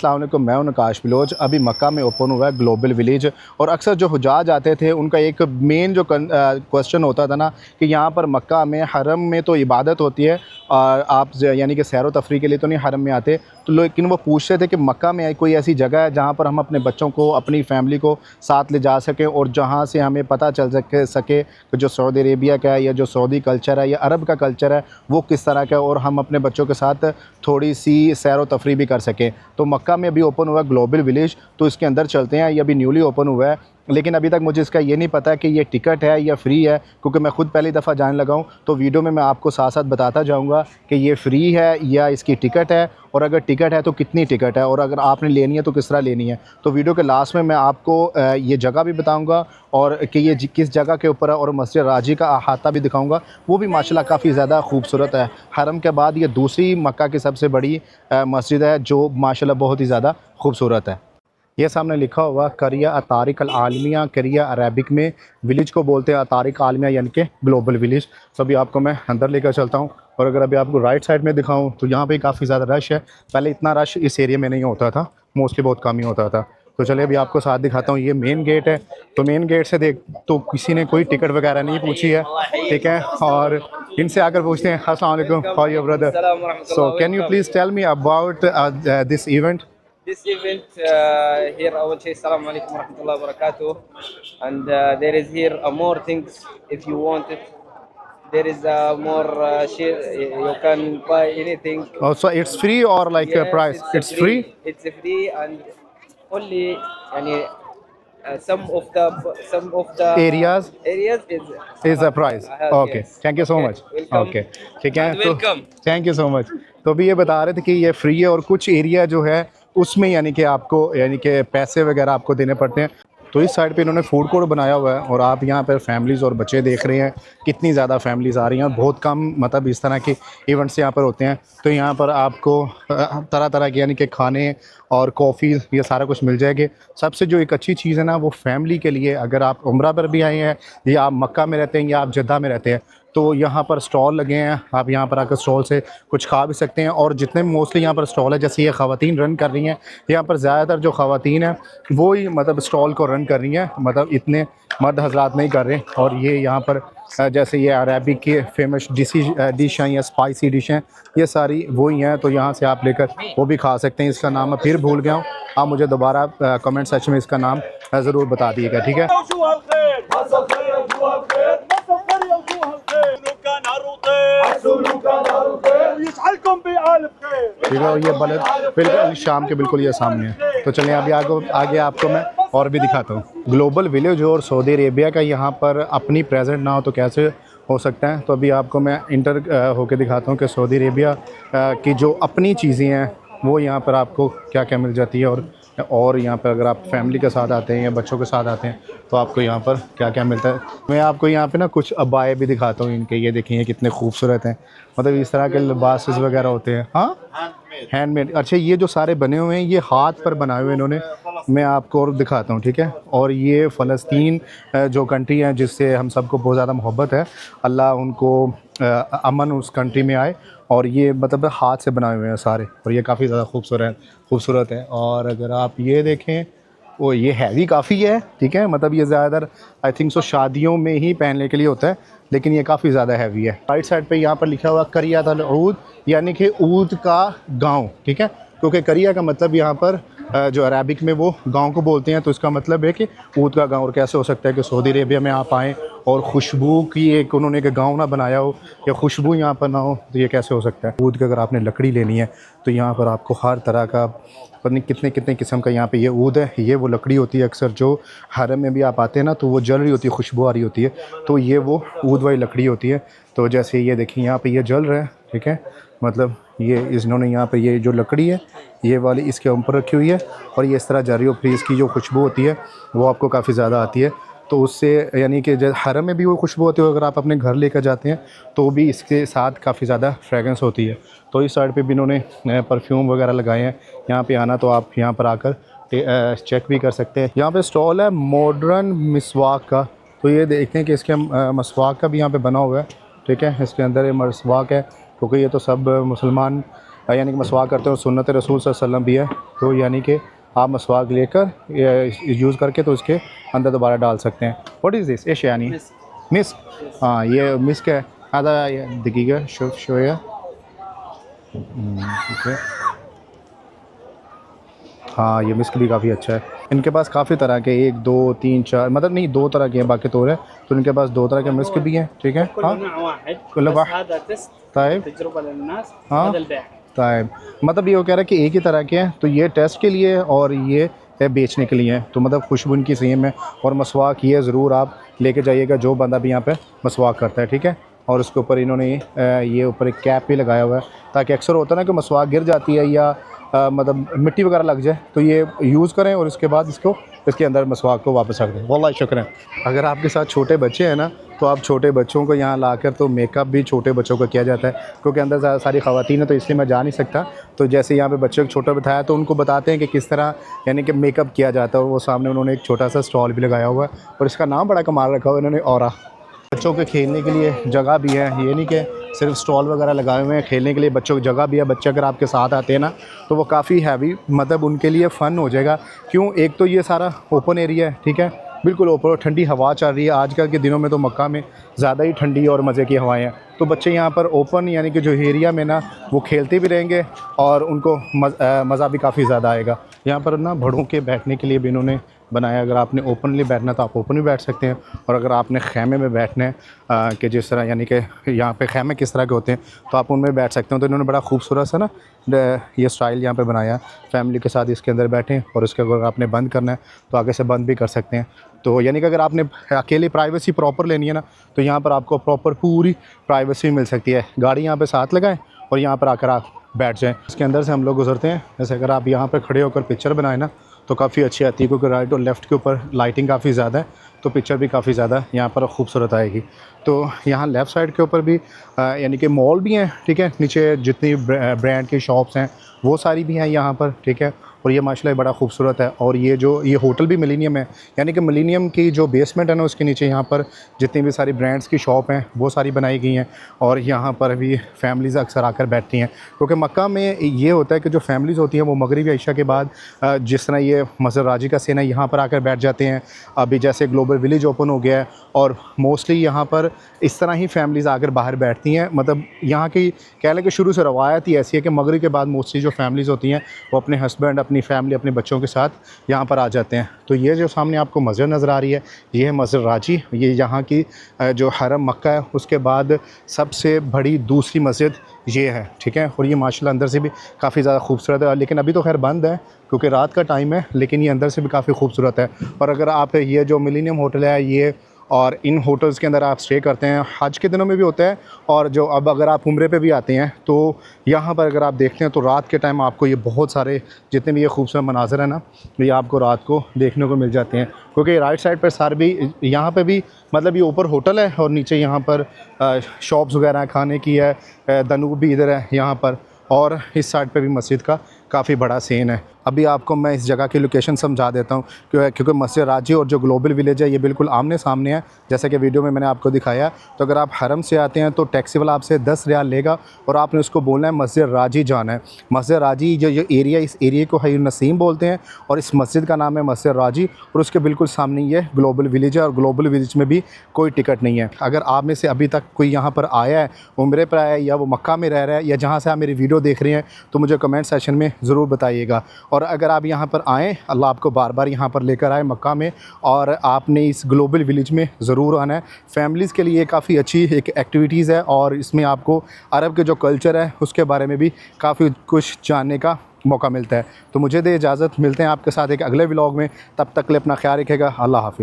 अस्सलाम वालेकुम, मैं हूं नकाश बिलोच। अभी मक्का में ओपन हुआ है ग्लोबल विलेज और अक्सर जो हुजाज आते थे उनका एक मेन जो क्वेश्चन होता था ना कि यहाँ पर मक्का में हरम में तो इबादत होती है और आप यानी कि सैर व तफरी के लिए तो नहीं हरम में आते, तो लेकिन वो पूछते थे कि मक्का में कोई ऐसी जगह है जहाँ पर हम अपने बच्चों को, अपनी फैमिली को साथ ले जा सकें और जहाँ से हमें पता चल सके कि जो सऊदी अरेबिया का है या जो सऊदी कल्चर है या अरब का कल्चर है वो किस तरह का है और हम अपने बच्चों के साथ थोड़ी सी सैर व तफरी भी कर सकें। तो मक्का में अभी ओपन हुआ है ग्लोबल विलेज, तो इसके अंदर चलते हैं। ये अभी न्यूली ओपन हुआ है, लेकिन अभी तक मुझे इसका ये नहीं पता कि ये टिकट है या फ्री है, क्योंकि मैं ख़ुद पहली दफ़ा जाने लगा हूँ। तो वीडियो में मैं आपको साथ साथ बताता जाऊँगा कि ये फ्री है या इसकी टिकट है, और अगर टिकट है तो कितनी टिकट है, और अगर आपने लेनी है तो किस तरह लेनी है। तो वीडियो के लास्ट में मैं आपको ये जगह भी बताऊँगा और कि ये किस जगह के ऊपर है, और मस्जिद राजी का अहाता भी दिखाऊँगा। वो भी माशाल्लाह काफ़ी ज़्यादा खूबसूरत है। हरम के बाद ये दूसरी मक्का की सबसे बड़ी मस्जिद है जो माशाल्लाह बहुत ही ज़्यादा खूबसूरत है। ये सामने लिखा हुआ करिया अतारिक अल आलमिया, करिया अरबिक में विलेज को बोलते हैं अतारिक आलमिया यानी कि ग्लोबल विलेज। तो अभी आपको मैं अंदर लेकर चलता हूँ, और अगर अभी आपको राइट साइड में दिखाऊँ तो यहाँ पे काफ़ी ज़्यादा रश है। पहले इतना रश इस एरिया में नहीं होता था, मोस्टली बहुत कम ही होता था। तो चलिए अभी आपको साथ दिखाता हूँ। ये मेन गेट है, तो मेन गेट से देख तो किसी ने कोई टिकट वगैरह नहीं पूछी है, ठीक है। और इनसे आकर पूछते हैं अस्सलाम वालेकुम, how are you brother, so can you please tell me about this event. This event here, I will say Assalamu alaikum wa rahmatullahi wa barakatuh. And there is here more things if you want it. There is more share. You can buy anything. Oh, so it's free or like a Yes, price? It's free. free. It's free and only yani, some of the Areas areas is the price. Okay, yes. thank you so Okay, much. welcome. Okay, ठीक है, And तो welcome. Thank you so much. तो अभी ये बता रहे थे कि ये फ्री है, और कुछ एरिया जो है उसमें यानी कि आपको यानी कि पैसे वगैरह आपको देने पड़ते हैं। तो इस साइड पे इन्होंने फूड कोर्ट बनाया हुआ है, और आप यहाँ पर फैमिलीज़ और बच्चे देख रहे हैं कितनी ज़्यादा फैमिलीज़ आ रही हैं, और बहुत कम मतलब इस तरह के इवेंट्स यहाँ पर होते हैं। तो यहाँ पर आपको तरह तरह के यानी कि खाने और कॉफ़ी ये सारा कुछ मिल जाएगी। सबसे जो एक अच्छी चीज़ है ना, वो फैमिली के लिए, अगर आप उम्रा पर भी आए हैं या आप मक्का में रहते हैं या आप जद्दा में रहते हैं, तो यहाँ पर स्टॉल लगे हैं। आप यहाँ पर आकर स्टॉल से कुछ खा भी सकते हैं। और जितने मोस्टली यहाँ पर स्टॉल है, जैसे ये ख़वातीन रन कर रही हैं, यहाँ पर ज़्यादातर जो ख़वातीन हैं वो ही मतलब स्टॉल को रन कर रही हैं, मतलब इतने मर्द हजरात नहीं कर रहे। और ये यहाँ पर जैसे ये अरबिक के फेमस डिश हैं या स्पाइसी डिश हैं, ये सारी वही हैं। तो यहाँ से आप लेकर वो भी खा सकते हैं। इसका नाम मैं फिर भूल गया हूँ, आप मुझे दोबारा कमेंट सेक्शन में इसका नाम ज़रूर बता दीजिएगा, ठीक है। ठीक है, ये बिल्कुल शाम के बिल्कुल ये सामने है। तो चलिए अभी आगे आपको मैं और भी दिखाता हूँ। ग्लोबल विलेज और सऊदी अरेबिया का यहाँ पर अपनी प्रेजेंट ना हो तो कैसे हो सकता है। तो अभी आपको मैं इंटर होके दिखाता हूँ कि सऊदी अरेबिया की जो अपनी चीज़ें हैं वो यहाँ पर आपको क्या क्या मिल जाती है, और यहाँ पर अगर आप फैमिली के साथ आते हैं या बच्चों के साथ आते हैं तो आपको यहाँ पर क्या क्या मिलता है। मैं आपको यहाँ पे ना कुछ अबाए भी दिखाता हूँ इनके। ये देखिए कितने खूबसूरत हैं, मतलब इस तरह के लिबास वगैरह होते हैं। हाँ, हैंडमेड। अच्छा, ये जो सारे बने हुए हैं ये हाथ पर बनाए हुए इन्होंने। मैं आपको और दिखाता हूँ, ठीक है। और ये फ़लस्तीन जो कंट्री है जिससे हम सबको बहुत ज़्यादा मोहब्बत है, अल्लाह उनको अमन उस कंट्री में आए। और ये मतलब हाथ से बनाए हुए हैं सारे, और ये काफ़ी ज़्यादा खूबसूरत है। और अगर आप ये देखें, वो ये हैवी काफ़ी है, ठीक है। मतलब ये ज़्यादातर आई थिंक सो शादियों में ही पहनने के लिए होता है, लेकिन ये काफ़ी ज़्यादा हैवी है। राइट साइड पे यहाँ पर लिखा हुआ करिया अल ऊद, यानी कि ऊद का गांव, ठीक है। क्योंकि करिया का मतलब यहाँ पर जो अरबिक में वो गांव को बोलते हैं, तो इसका मतलब है कि ऊद का गांव। और कैसे हो सकता है कि सऊदी अरेबिया में आप आएँ और खुशबू की एक उन्होंने एक गांव ना बनाया हो या खुशबू यहाँ पर ना हो, तो ये कैसे हो सकता है। ऊद की अगर आपने लकड़ी लेनी है तो यहाँ पर आपको हर तरह का पता नहीं कितने कितने किस्म का यहाँ पे ये ऊद है। ये वो लकड़ी होती है, अक्सर जो हरम में भी आप आते हैं ना तो वो जल रही होती है, खुशबू आ रही होती है, तो ये वो ऊद वाली लकड़ी होती है। तो जैसे ये देखिए यहाँ पे ये जल रहा है, ठीक है। मतलब ये इन्होंने यहाँ पे ये जो लकड़ी है ये वाली इसके ऊपर रखी हुई है, और ये इस तरह जा रही हो, फिर इसकी जो खुशबू होती है वो आपको काफ़ी ज़्यादा आती है। तो उससे यानी कि हरम में भी वो खुशबू होती है, अगर आप अपने घर लेकर जाते हैं तो भी इसके साथ काफ़ी ज़्यादा फ्रेगरेंस होती है। तो इस साइड पे भी इन्होंने परफ्यूम वगैरह लगाए हैं। यहाँ पे आना तो आप यहाँ पर आकर चेक भी कर सकते हैं। यहाँ पे स्टॉल है मॉडर्न मिसवाक का, तो ये देखते हैं कि इसके मसवाक का भी यहाँ पे बना हुआ है, ठीक है। इसके अंदर ये मसवाक है, क्योंकि ये तो सब मुसलमान यानी कि मसवाक करते हैं और सुन्नत रसूल सल्लल्लाहु अलैहि वसल्लम भी है। तो यानी कि आप मसवाक लेकर यूज़ करके तो उसके अंदर दोबारा डाल सकते हैं। व्हाट इज़ दिस एश यानी मिस्क? हाँ ये मिस्क है। आधा दकीका शोया ठीक है। हाँ ये मिस्क भी काफ़ी अच्छा है। इनके पास काफ़ी तरह के 1 2 3 4 मतलब नहीं 2 तरह के हैं, बाकी तो है। तो इनके पास 2 तरह के मिस्क भी हैं, ठीक है। हाँ कुल ताइब हाँ ताइब मतलब ये वो कह रहा है कि एक ही तरह के हैं, तो ये टेस्ट के लिए और ये है बेचने के लिए हैं। तो मतलब खुशबू इनकी सेम है। और मसवाक ये ज़रूर आप लेके जाइएगा जो बंदा भी यहाँ पे मसवाक करता है, ठीक है। और उसके ऊपर इन्होंने ये ऊपर एक कैप भी लगाया हुआ है, ताकि अक्सर होता है ना कि मसवाक गिर जाती है या मतलब मिट्टी वगैरह लग जाए, तो ये यूज़ करें और उसके बाद इसके अंदर मसवाक को वापस रख दें। वल्लाह शुक्र है। अगर आपके साथ छोटे बच्चे हैं ना, तो आप छोटे बच्चों को यहाँ लाकर तो मेकअप भी छोटे बच्चों को किया जाता है, क्योंकि अंदर सारी ख़वातीन है, तो इसलिए मैं जा नहीं सकता। तो जैसे यहाँ पे बच्चों को छोटा बताया तो उनको बताते हैं कि किस तरह यानी कि मेकअप किया जाता है। और वो सामने उन्होंने एक छोटा सा स्टॉल भी लगाया हुआ है और इसका नाम बड़ा कमाल रखा हुआ है इन्होंने, औरा। बच्चों के खेलने के लिए जगह भी है, ये नहीं कि सिर्फ स्टॉल वगैरह लगाए हुए हैं, खेलने के लिए बच्चों की जगह भी है। बच्चे अगर आपके साथ आते हैं ना, तो वो काफ़ी हैवी मतलब उनके लिए फ़न हो जाएगा। क्यों, एक तो ये सारा ओपन एरिया है, ठीक है, बिल्कुल ऊपर, ठंडी हवा चल रही है। आजकल के दिनों में तो मक्का में ज़्यादा ही ठंडी और मज़े की हवाएं हैं। तो बच्चे यहाँ पर ओपन यानी कि जो एरिया में ना वो खेलते भी रहेंगे और उनको मज़ा भी काफ़ी ज़्यादा आएगा। यहाँ पर ना बड़ों के बैठने के लिए भी इन्होंने बनाया। अगर आपने ओपनली बैठना तो आप ओपन भी बैठ सकते हैं, और अगर आपने खैमे में बैठना है कि जिस तरह यानी कि यहाँ पे खैमे किस तरह के होते हैं तो आप उनमें बैठ सकते हो। तो इन्होंने बड़ा खूबसूरत सा ना ये स्टाइल यहाँ पे बनाया। फैमिली के साथ इसके अंदर बैठें और उसके अगर आपने बंद करना है तो आगे से बंद भी कर सकते हैं। तो यानी कि अगर आपने अकेले प्राइवेसी प्रॉपर लेनी है ना, तो यहाँ पर आपको प्रॉपर पूरी प्राइवेसी मिल सकती है। गाड़ी यहाँ पर साथ लगाएँ और यहाँ पर आकर आप बैठ जाएँ। इसके अंदर से हम लोग गुजरते हैं। जैसे अगर आप यहाँ पर खड़े होकर पिक्चर बनाएं ना, तो काफ़ी अच्छी आती है, क्योंकि राइट और लेफ़्ट के ऊपर लाइटिंग काफ़ी ज़्यादा है, तो पिक्चर भी काफ़ी ज़्यादा यहाँ पर खूबसूरत आएगी। तो यहाँ लेफ़्ट साइड के ऊपर भी यानी कि मॉल भी हैं, ठीक है। नीचे जितनी ब्रांड की शॉप्स हैं वो सारी भी हैं यहाँ पर, ठीक है। और ये माशाल्लाह बड़ा खूबसूरत है। और ये होटल भी मिलेनियम है, यानी कि मिलेनियम की जो बेसमेंट है ना, उसके नीचे यहाँ पर जितनी भी सारी ब्रांड्स की शॉप हैं वो सारी बनाई गई हैं। और यहाँ पर भी फैमिलीज़ अक्सर आकर बैठती हैं, क्योंकि मक्का में ये होता है कि जो फैमिलीज़ होती हैं वो मगरिबी इशा के बाद जिस तरह ये मस्जिद राजी का सीन है, यहाँ पर आकर बैठ जाते हैं। अभी जैसे ग्लोबल विलेज ओपन हो गया है और मोस्टली यहाँ पर इस तरह ही फैमिलीज़ आकर बाहर बैठती हैं। मतलब यहाँ की कह लें कि शुरू से रवायत ही ऐसी है कि मगरिब के बाद मोस्टली जो फैमिलीज़ होती हैं वो अपने हस्बैंड, अपनी फैमिली, अपने बच्चों के साथ यहाँ पर आ जाते हैं। तो ये जो सामने आपको मस्जिद नज़र आ रही है, ये है मस्जिद राजी। ये यहाँ की जो हरम मक्का है उसके बाद सबसे बड़ी दूसरी मस्जिद ये है, ठीक है। और ये माशाल्लाह अंदर से भी काफ़ी ज़्यादा खूबसूरत है, लेकिन अभी तो खैर बंद है क्योंकि रात का टाइम है, लेकिन ये अंदर से भी काफ़ी खूबसूरत है। और अगर आप ये जो मिलेनियम होटल है ये और इन होटल्स के अंदर आप स्टे करते हैं, हज के दिनों में भी होता है, और जो अब अगर आप उम्रे पे भी आते हैं तो यहाँ पर अगर आप देखते हैं तो रात के टाइम आपको ये बहुत सारे जितने भी ये खूबसूरत मनाज़र है ना, ये आपको रात को देखने को मिल जाते हैं। क्योंकि राइट साइड पर सारे भी यहाँ पे भी मतलब ये ऊपर होटल है और नीचे यहाँ पर शॉप्स वगैरह खाने की है, दनूब भी इधर है यहाँ पर, और इस साइड पे भी मस्जिद का काफ़ी बड़ा सीन है। अभी आपको मैं इस जगह की लोकेशन समझा देता हूँ, क्योंकि मस्जिद राजी और जो ग्लोबल विलेज है ये बिल्कुल आमने सामने है, जैसा कि वीडियो में मैंने आपको दिखाया। तो अगर आप हरम से आते हैं तो टैक्सी वाला आपसे 10 रियाल लेगा और आपने उसको बोलना है मस्जिद राजी जाना है। मस्जिद राजी जो एरिया, इस एरिया को हयूर नसीम बोलते हैं और इस मस्जिद का नाम है मस्जिद राजी, और उसके बिल्कुल सामने ये ग्लोबल विलेज है। और ग्लोबल विलेज में भी कोई टिकट नहीं है। अगर आप में से अभी तक कोई यहाँ पर आया है, उम्रे पर आया है, या वो मक्का में रह रहा है, या जहाँ से आप मेरी वीडियो देख रहे हैं, तो मुझे कमेंट सेक्शन में ज़रूर बताइएगा। और अगर आप यहाँ पर आएँ, अल्लाह आपको बार बार यहाँ पर लेकर आए मक्का में, और आपने इस ग्लोबल विलेज में ज़रूर आना है। फैमिलीज़ के लिए काफ़ी अच्छी एक एक्टिविटीज़ है, और इसमें आपको अरब के जो कल्चर है उसके बारे में भी काफ़ी कुछ जानने का मौका मिलता है। तो मुझे दे इजाज़त, मिलते हैं आपके साथ एक अगले व्लॉग में। तब तक के लिए अपना ख्याल रखिएगा। अल्लाह हाफ़िज़।